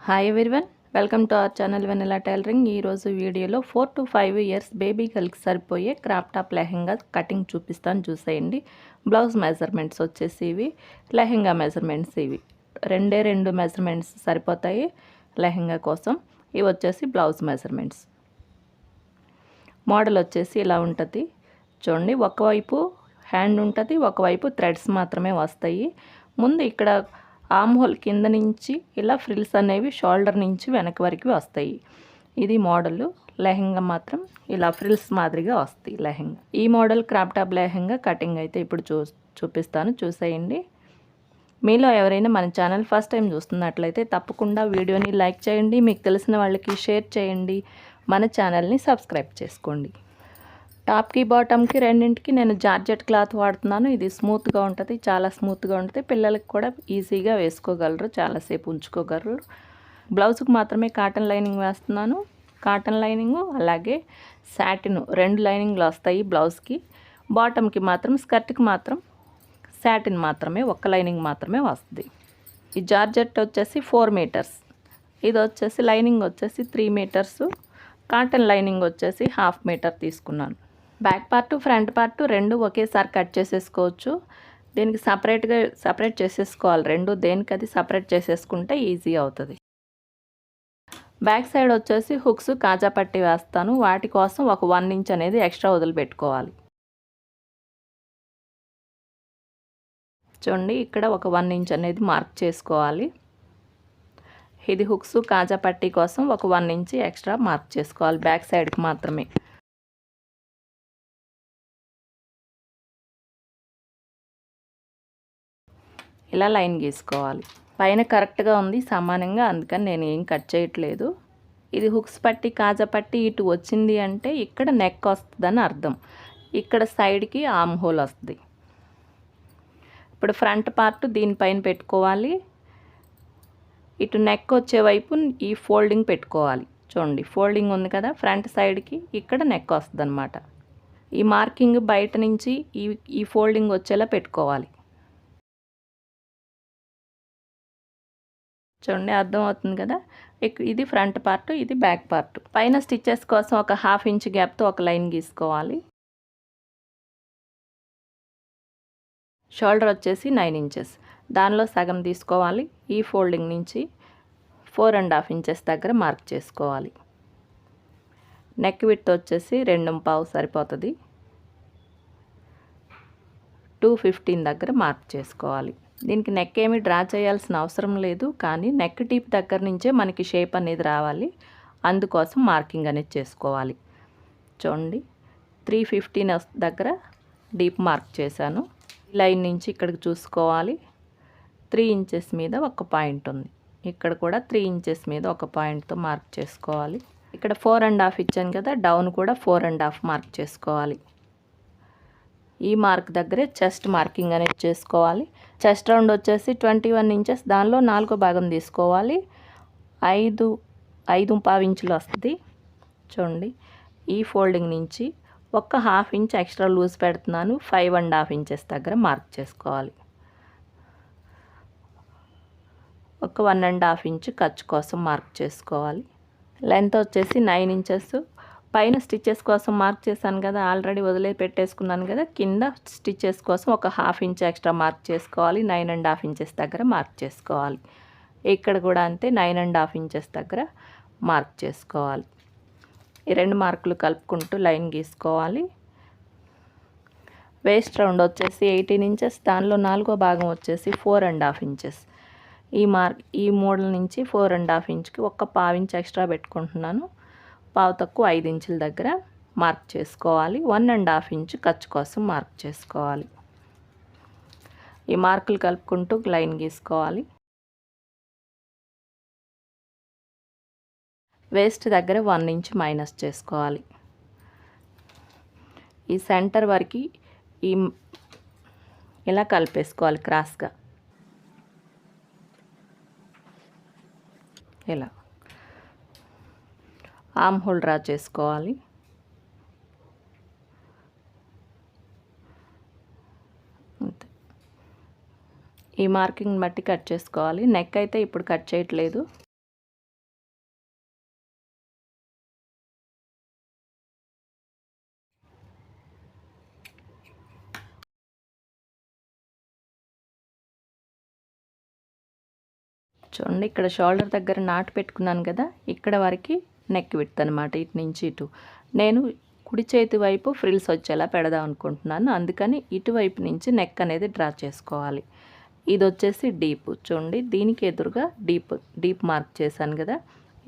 Hi everyone, welcome to our channel Vennela Tailoring. ఈరోజు వీడియోలో 4 to 5 years baby గర్ల్కి సరిపోయే crop top lehenga cutting చూపిస్తాను, చూసేయండి. బ్లౌజ్ మెజర్మెంట్స్ వచ్చేసి ఇవి, లెహెంగా మెజర్మెంట్స్ ఇవి. రెండు మెజర్మెంట్స్ సరిపోతాయి లెహెంగా కోసం. ఇవి వచ్చేసి బ్లౌజ్ మెజర్మెంట్స్. మోడల్ వచ్చేసి ఇలా ఉంటుంది చూడండి. ఒకవైపు హ్యాండ్ ఉంటుంది, ఒకవైపు థ్రెడ్స్ మాత్రమే వస్తాయి. ముందు ఇక్కడ ఆర్మ్ హోల్ కింద నుంచి ఇలా ఫ్రిల్స్ అనేవి షోల్డర్ నుంచి వెనక వరకు వస్తాయి. ఇది మోడల్. లెహెంగా మాత్రం ఇలా ఫ్రిల్స్ మాదిరిగా వస్తాయి లెహెంగా. ఈ model crop top lehenga cutting అయితే ఇప్పుడు చూపిస్తాను, చూసేయండి. మీలో ఎవరైనా మన ఛానల్ ఫస్ట్ టైం చూస్తున్నట్లయితే తప్పకుండా వీడియోని లైక్ చేయండి, మీకు తెలిసిన వాళ్ళకి షేర్ చేయండి, మన ఛానల్ని సబ్స్క్రైబ్ చేసుకోండి. టాప్కి బాటమ్కి రెండింటికి నేను జార్జెట్ క్లాత్ వాడుతున్నాను. ఇది స్మూత్గా ఉంటుంది, చాలా స్మూత్గా ఉంటుంది. పిల్లలకి కూడా ఈజీగా వేసుకోగలరు, చాలాసేపు ఉంచుకోగలరు. బ్లౌజ్కి మాత్రమే కాటన్ లైనింగ్ వేస్తున్నాను. కాటన్ లైనింగు అలాగే సాటిన్, 2 లైనింగ్లు వస్తాయి బ్లౌజ్కి. బాటమ్కి మాత్రం, స్కర్ట్కి మాత్రం సాటిన్ మాత్రమే, 1 లైనింగ్ మాత్రమే వస్తుంది. ఈ జార్జెట్ వచ్చేసి 4 మీటర్స్, ఇది వచ్చేసి లైనింగ్ వచ్చేసి 3 మీటర్స్, కాటన్ లైనింగ్ వచ్చేసి 1/2 మీటర్ తీసుకున్నాను. బ్యాక్ పార్ట్ ఫ్రంట్ పార్ట్ రెండు ఒకేసారి కట్ చేసేసుకోవచ్చు. దీనికి సపరేట్ చేసేసుకోవాలి. రెండు దేనికి అది సపరేట్ చేసేసుకుంటే ఈజీ అవుతుంది. బ్యాక్ సైడ్ వచ్చేసి హుక్స్ కాజా పట్టి వేస్తాను. వాటి కోసం ఒక 1 ఇంచ్ అనేది ఎక్స్ట్రా వదిలిపెట్టుకోవాలి. చూడండి, ఇక్కడ ఒక 1 ఇంచ్ అనేది మార్క్ చేసుకోవాలి. ఇది హుక్స్ కాజా పట్టి కోసం ఒక 1 ఇంచ్ ఎక్స్ట్రా మార్క్ చేసుకోవాలి, బ్యాక్ సైడ్కి మాత్రమే. ఇలా లైన్ గీసుకోవాలి. పైన కరెక్ట్గా ఉంది సమానంగా, అందుకని నేను ఏం కట్ చేయట్లేదు. ఇది హుక్స్ పట్టి కాజా పట్టి ఇటు వచ్చింది అంటే ఇక్కడ నెక్ వస్తుందని అర్థం. ఇక్కడ సైడ్కి ఆర్మ్ హోల్ వస్తుంది. ఇప్పుడు ఫ్రంట్ పార్ట్ దీనిపైన పెట్టుకోవాలి. ఇటు నెక్ వచ్చే వైపు ఈ ఫోల్డింగ్ పెట్టుకోవాలి. చూడండి, ఫోల్డింగ్ ఉంది కదా ఫ్రంట్ సైడ్కి, ఇక్కడ నెక్ వస్తుంది అనమాట. ఈ మార్కింగ్ బయట నుంచి ఈ ఫోల్డింగ్ వచ్చేలా పెట్టుకోవాలి. చూడండి, అర్థం అవుతుంది కదా. ఇది ఫ్రంట్ పార్ట్, ఇది బ్యాక్ పార్ట్. పైన స్టిచ్చెస్ కోసం ఒక 1/2 ఇంచ్ గ్యాప్తో ఒక లైన్ గీసుకోవాలి. షోల్డర్ వచ్చేసి 9 ఇంచెస్, దానిలో సగం తీసుకోవాలి. ఈ ఫోల్డింగ్ నుంచి 4.5 ఇంచెస్ దగ్గర మార్క్ చేసుకోవాలి. నెక్ విడ్త్ వచ్చేసి 2.5 సరిపోతుంది. 2.15 దగ్గర మార్క్ చేసుకోవాలి. దీనికి నెక్ ఏమి డ్రా చేయాల్సిన అవసరం లేదు, కానీ నెక్ డీప్ దగ్గర నుంచే మనకి షేప్ అనేది రావాలి. అందుకోసం మార్కింగ్ అనేది చేసుకోవాలి. చూడండి, 3.15 దగ్గర డీప్ మార్క్ చేశాను. లైన్ నుంచి ఇక్కడికి చూసుకోవాలి. 3 ఇంచెస్ మీద ఒక పాయింట్ ఉంది, ఇక్కడ కూడా 3 ఇంచెస్ మీద ఒక పాయింట్తో మార్క్ చేసుకోవాలి. ఇక్కడ 4.5 ఇచ్చాను కదా, డౌన్ కూడా 4.5 మార్క్ చేసుకోవాలి. ఈ మార్క్ దగ్గరే చెస్ట్ మార్కింగ్ అనేది చేసుకోవాలి. చెస్ట్ రౌండ్ వచ్చేసి 21 ఇంచెస్, దానిలో 4వ భాగం తీసుకోవాలి. 5.5 ఇంచులు వస్తుంది. చూడండి, ఈ ఫోల్డింగ్ నుంచి ఒక 1/2 ఇంచ్ ఎక్స్ట్రా లూజ్ పెడుతున్నాను. 5.5 ఇంచెస్ దగ్గర మార్క్ చేసుకోవాలి. ఒక 1.5 ఇంచ్ ఖర్చు కోసం మార్క్ చేసుకోవాలి. లెంత్ వచ్చేసి 9 ఇంచెస్. పైన స్టిచ్చెస్ కోసం మార్క్ చేశాను కదా, ఆల్రెడీ వదిలే పెట్టేసుకున్నాను కదా. కింద స్టిచ్చెస్ కోసం ఒక 1/2 ఇంచ్ ఎక్స్ట్రా మార్క్ చేసుకోవాలి. 9.5 ఇంచెస్ దగ్గర మార్క్ చేసుకోవాలి. ఇక్కడ కూడా అంతే, 9.5 ఇంచెస్ దగ్గర మార్క్ చేసుకోవాలి. ఈ 2 మార్కులు కలుపుకుంటూ లైన్ గీసుకోవాలి. వేస్ట్ రౌండ్ వచ్చేసి 18 ఇంచెస్, దానిలో 4వ భాగం వచ్చేసి 4.5 ఇంచెస్. ఈ మోడల్ నుంచి 4.5 ఇంచ్కి ఒక 1/2 ఇంచ్ ఎక్స్ట్రా పెట్టుకుంటున్నాను. పావు తక్కువ 5 ఇంచుల దగ్గర మార్క్ చేసుకోవాలి. 1.5 ఇంచ్ ఖర్చు కోసం మార్క్ చేసుకోవాలి. ఈ మార్కులు కలుపుకుంటూ లైన్ గీసుకోవాలి. వేస్ట్ దగ్గర 1 ఇంచ్ మైనస్ చేసుకోవాలి. ఈ సెంటర్ వరకు ఇలా కలిపేసుకోవాలి క్రాస్గా. ఇలా ఆర్మ్ హోల్ డ్రా చేసుకోవాలి. అంతే, ఈ మార్కింగ్ బట్టి కట్ చేసుకోవాలి. నెక్ అయితే ఇప్పుడు కట్ చేయట్లేదు. చూడండి ఇక్కడ షోల్డర్ దగ్గర నాటు పెట్టుకున్నాను కదా, ఇక్కడ వరకు నెక్ విడ్త్ అనమాట. ఇటు నుంచి ఇటు నేను కుడి చేతి వైపు ఫ్రిల్స్ వచ్చేలా పెడదాం అనుకుంటున్నాను. అందుకని ఇటువైపు నుంచి నెక్ అనేది డ్రా చేసుకోవాలి. ఇది వచ్చేసి డీప్. చూడండి దీనికి ఎదురుగా డీప్ మార్క్ చేశాను కదా,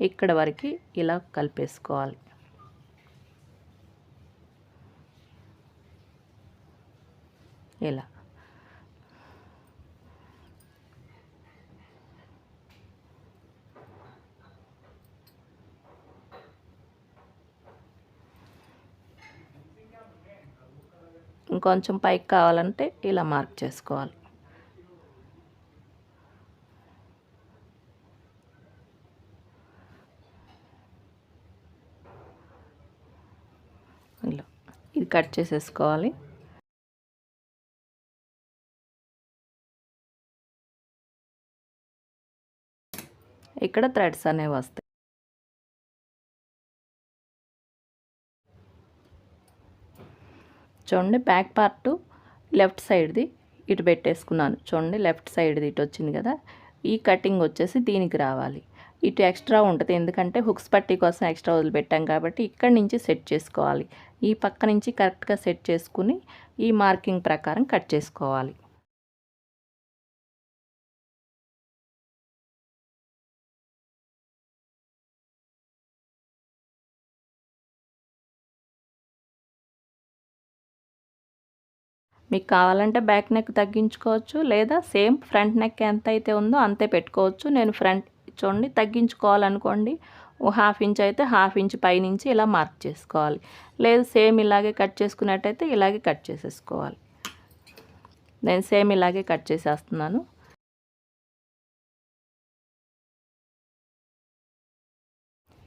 ఇక్కడ వరకు ఇలా కలిపేసుకోవాలి. ఇలా ఇంకొంచెం పైకి కావాలంటే ఇలా మార్క్ చేసుకోవాలి. ఇలా ఇది కట్ చేసేసుకోవాలి. ఇక్కడ థ్రెడ్స్ అనేవి వస్తాయి. చూడండి బ్యాక్ పార్ట్ లెఫ్ట్ సైడ్ది ఇటు పెట్టేసుకున్నాను. చూడండి లెఫ్ట్ సైడ్ది ఇటు వచ్చింది కదా, ఈ కటింగ్ వచ్చేసి దీనికి రావాలి. ఇటు ఎక్స్ట్రా ఉంటుంది, ఎందుకంటే హుక్స్ పట్టీ కోసం ఎక్స్ట్రా వదిలిపెట్టాం కాబట్టి ఇక్కడి నుంచి సెట్ చేసుకోవాలి. ఈ పక్క నుంచి కరెక్ట్గా సెట్ చేసుకుని ఈ మార్కింగ్ ప్రకారం కట్ చేసుకోవాలి. మీకు కావాలంటే బ్యాక్ నెక్ తగ్గించుకోవచ్చు, లేదా సేమ్ ఫ్రంట్ నెక్ ఎంత అయితే ఉందో అంతే పెట్టుకోవచ్చు. నేను ఫ్రంట్ చూడండి తగ్గించుకోవాలనుకోండి, 1/2 ఇంచ్ అయితే 1/2 ఇంచ్ పైనుంచి ఇలా మార్క్ చేసుకోవాలి. లేదు సేమ్ ఇలాగే కట్ చేసుకున్నట్టయితే ఇలాగే కట్ చేసేసుకోవాలి. నేను సేమ్ ఇలాగే కట్ చేసేస్తున్నాను.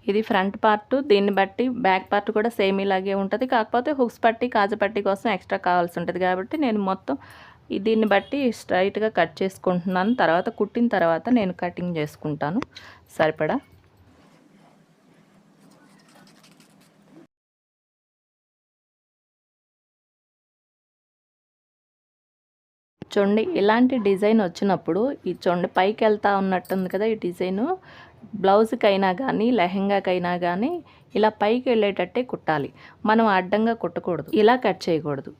ఇది ఫ్రంట్ పార్ట్, దీన్ని బట్టి బ్యాక్ పార్ట్ కూడా సేమ్ ఇలాగే ఉంటుంది. కాకపోతే హుక్స్ పట్టీ కాజా పట్టీ కోసం ఎక్స్ట్రా కావాల్సి ఉంటుంది కాబట్టి నేను మొత్తం దీన్ని బట్టి స్ట్రైట్గా కట్ చేసుకుంటున్నాను. తర్వాత కుట్టిన తర్వాత నేను కటింగ్ చేసుకుంటాను సరిపడా. చూడండి ఇలాంటి డిజైన్ వచ్చినప్పుడు ఈ చూడండి పైకి వెళ్తా ఉన్నట్టుంది కదా, ఈ డిజైను బ్లౌజ్కైనా కానీ లెహెంగాకైనా కానీ ఇలా పైకి వెళ్ళేటట్టే కుట్టాలి. మనం అడ్డంగా కుట్టకూడదు, ఇలా కట్ చేయకూడదు.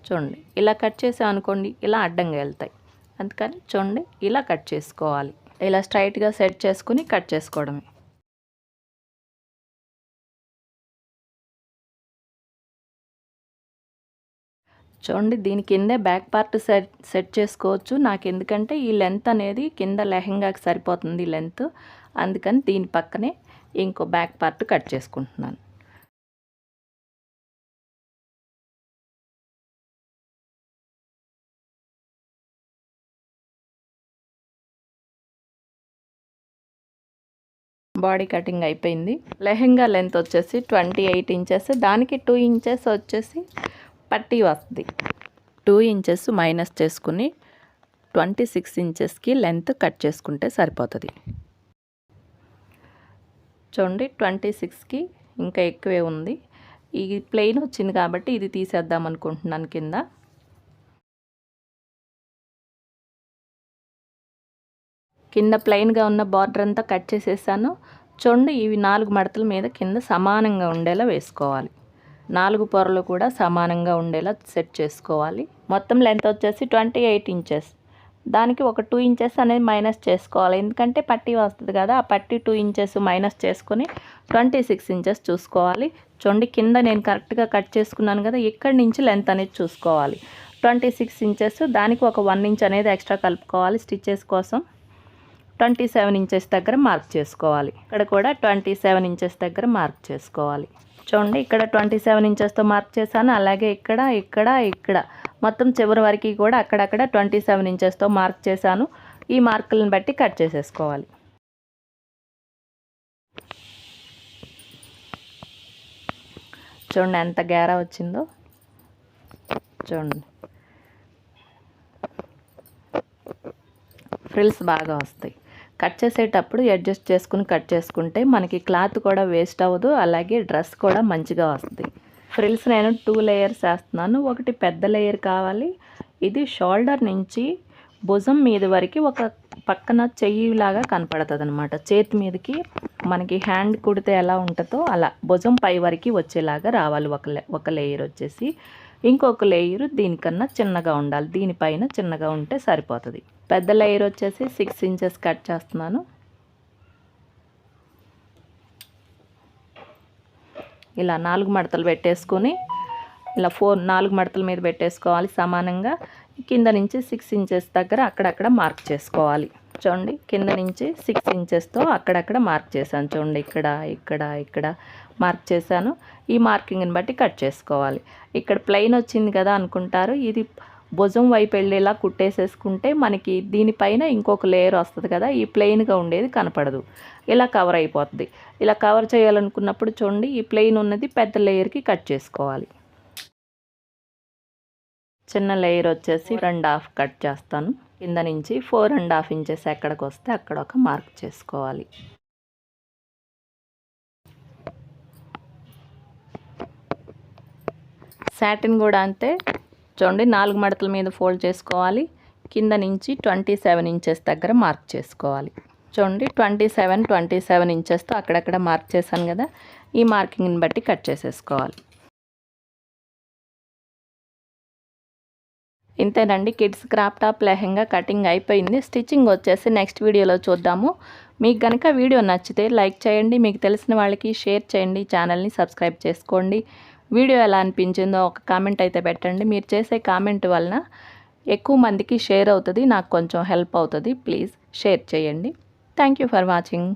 చూడండి ఇలా కట్ చేసాం అనుకోండి ఇలా అడ్డంగా వెళ్తాయి. అందుకని చూడండి ఇలా కట్ చేసుకోవాలి. ఇలా స్ట్రైట్గా సెట్ చేసుకుని కట్ చేసుకోవడమే. చూడండి దీని కిందే బ్యాక్ పార్ట్ సెట్ చేసుకోవచ్చు. నాకు ఎందుకంటే ఈ లెంత్ అనేది కింద లెహంగాకి సరిపోతుంది లెంత్, అందుకని దీని పక్కనే ఇంకో బ్యాక్ పార్ట్ కట్ చేసుకుంటున్నాను. బాడీ కటింగ్ అయిపోయింది. లెహంగా లెంత్ వచ్చేసి 28 ఇంచెస్, దానికి 2 ఇంచెస్ వచ్చేసి పట్టీ వస్తుంది. 2 ఇంచెస్ మైనస్ చేసుకుని 26 ఇంచెస్కి లెంత్ కట్ చేసుకుంటే సరిపోతుంది. చూడండి 26కి ఇంకా ఎక్కువే ఉంది. ఈ ప్లెయిన్ వచ్చింది కాబట్టి ఇది తీసేద్దాం అనుకుంటున్నాను. కింద ప్లెయిన్గా ఉన్న బార్డర్ అంతా కట్ చేసేసాను. చూడండి ఇవి 4 మడతల మీద కింద సమానంగా ఉండేలా వేసుకోవాలి. 4 పొరలు కూడా సమానంగా ఉండేలా సెట్ చేసుకోవాలి. మొత్తం లెంత్ వచ్చేసి 28 ఇంచెస్, దానికి ఒక 2 ఇంచెస్ అనేది మైనస్ చేసుకోవాలి. ఎందుకంటే పట్టీ వస్తుంది కదా, ఆ పట్టీ 2 ఇంచెస్ మైనస్ చేసుకొని 26 ఇంచెస్ చూసుకోవాలి. చూడండి కింద నేను కరెక్ట్గా కట్ చేసుకున్నాను కదా, ఇక్కడి నుంచి లెంత్ అనేది చూసుకోవాలి. 26 ఇంచెస్, దానికి ఒక 1 ఇంచ్ అనేది ఎక్స్ట్రా కలుపుకోవాలి స్టిచెస్ కోసం. 27 ఇంచెస్ దగ్గర మార్క్ చేసుకోవాలి. ఇక్కడ కూడా 27 ఇంచెస్ దగ్గర మార్క్ చేసుకోవాలి. చూడండి ఇక్కడ 27 ఇంచెస్తో మార్క్ చేశాను. అలాగే ఇక్కడ మొత్తం చివరి వరకు కూడా అక్కడక్కడ 27 ఇంచెస్తో మార్క్ చేశాను. ఈ మార్కులను బట్టి కట్ చేసేసుకోవాలి. చూడండి ఎంత గేరా వచ్చిందో. చూడండి ఫ్రిల్స్ బాగా వస్తాయి. కట్ చేసేటప్పుడు అడ్జస్ట్ చేసుకుని కట్ చేసుకుంటే మనకి క్లాత్ కూడా వేస్ట్ అవ్వదు, అలాగే డ్రెస్ కూడా మంచిగా వస్తుంది. ఫ్రిల్స్ నేను 2 లేయర్స్ వేస్తున్నాను. ఒకటి పెద్ద లేయర్ కావాలి. ఇది షోల్డర్ నుంచి భుజం మీద వరకు ఒక పక్కన చెయ్యిలాగా కనపడుతుంది అనమాట. చేతి మీదకి మనకి హ్యాండ్ కుడితే ఎలా ఉంటుందో అలా భుజం పై వరకు వచ్చేలాగా రావాలి. ఒక లేయర్ వచ్చేసి, ఇంకొక లేయర్ దీనికన్నా చిన్నగా ఉండాలి. దీనిపైన చిన్నగా ఉంటే సరిపోతుంది. పెద్ద లేయర్ వచ్చేసి 6 ఇంచెస్ కట్ చేస్తున్నాను. ఇలా 4 మడతలు పెట్టేసుకొని ఇలా 4 మడతల మీద పెట్టేసుకోవాలి సమానంగా. కింద నుంచి 6 ఇంచెస్ దగ్గర అక్కడక్కడ మార్క్ చేసుకోవాలి. చూడండి, కింద నుంచి 6 ఇంచెస్తో అక్కడక్కడ మార్క్ చేశాను. చూడండి, ఇక్కడ మార్క్ చేశాను. ఈ మార్కింగ్ని బట్టి కట్ చేసుకోవాలి. ఇక్కడ ప్లెయిన్ వచ్చింది కదా అనుకుంటారు. ఇది భుజం వైపు వెళ్ళేలా కుట్టేసేసుకుంటే మనకి దీనిపైన ఇంకొక లేయర్ వస్తుంది కదా, ఈ ప్లెయిన్గా ఉండేది కనపడదు. ఇలా కవర్ అయిపోతుంది. ఇలా కవర్ చేయాలనుకున్నప్పుడు చూడండి, ఈ ప్లెయిన్ ఉన్నది పెద్ద లేయర్కి కట్ చేసుకోవాలి. చిన్న లేయర్ వచ్చేసి 2.5 కట్ చేస్తాను. కింద నుంచి 4.5 ఇంచెస్ ఎక్కడికి వస్తే అక్కడ ఒక మార్క్ చేసుకోవాలి. సాటిన్ కూడా అంతే. చూడండి, 4 మడతల మీద ఫోల్డ్ చేసుకోవాలి. కింద నుంచి 27 ఇంచెస్ దగ్గర మార్క్ చేసుకోవాలి. చూడండి, 27 ఇంచెస్తో అక్కడక్కడ మార్క్ చేశాను కదా, ఈ మార్కింగ్ని బట్టి కట్ చేసేసుకోవాలి. ఇంతేనండి, kids crop top lehenga cutting అయిపోయింది. స్టిచ్చింగ్ వచ్చేసి నెక్స్ట్ వీడియోలో చూద్దాము. మీకు కనుక వీడియో నచ్చితే లైక్ చేయండి, మీకు తెలిసిన వాళ్ళకి షేర్ చేయండి, ఛానల్ని సబ్స్క్రైబ్ చేసుకోండి. వీడియో ఎలా అనిపించిందో ఒక కామెంట్ అయితే పెట్టండి. మీరు చేసే కామెంట్ వలన ఎక్కువ మందికి షేర్ అవుతుంది, నాకు కొంచెం హెల్ప్ అవుతుంది. ప్లీజ్ షేర్ చేయండి. Thank you for watching.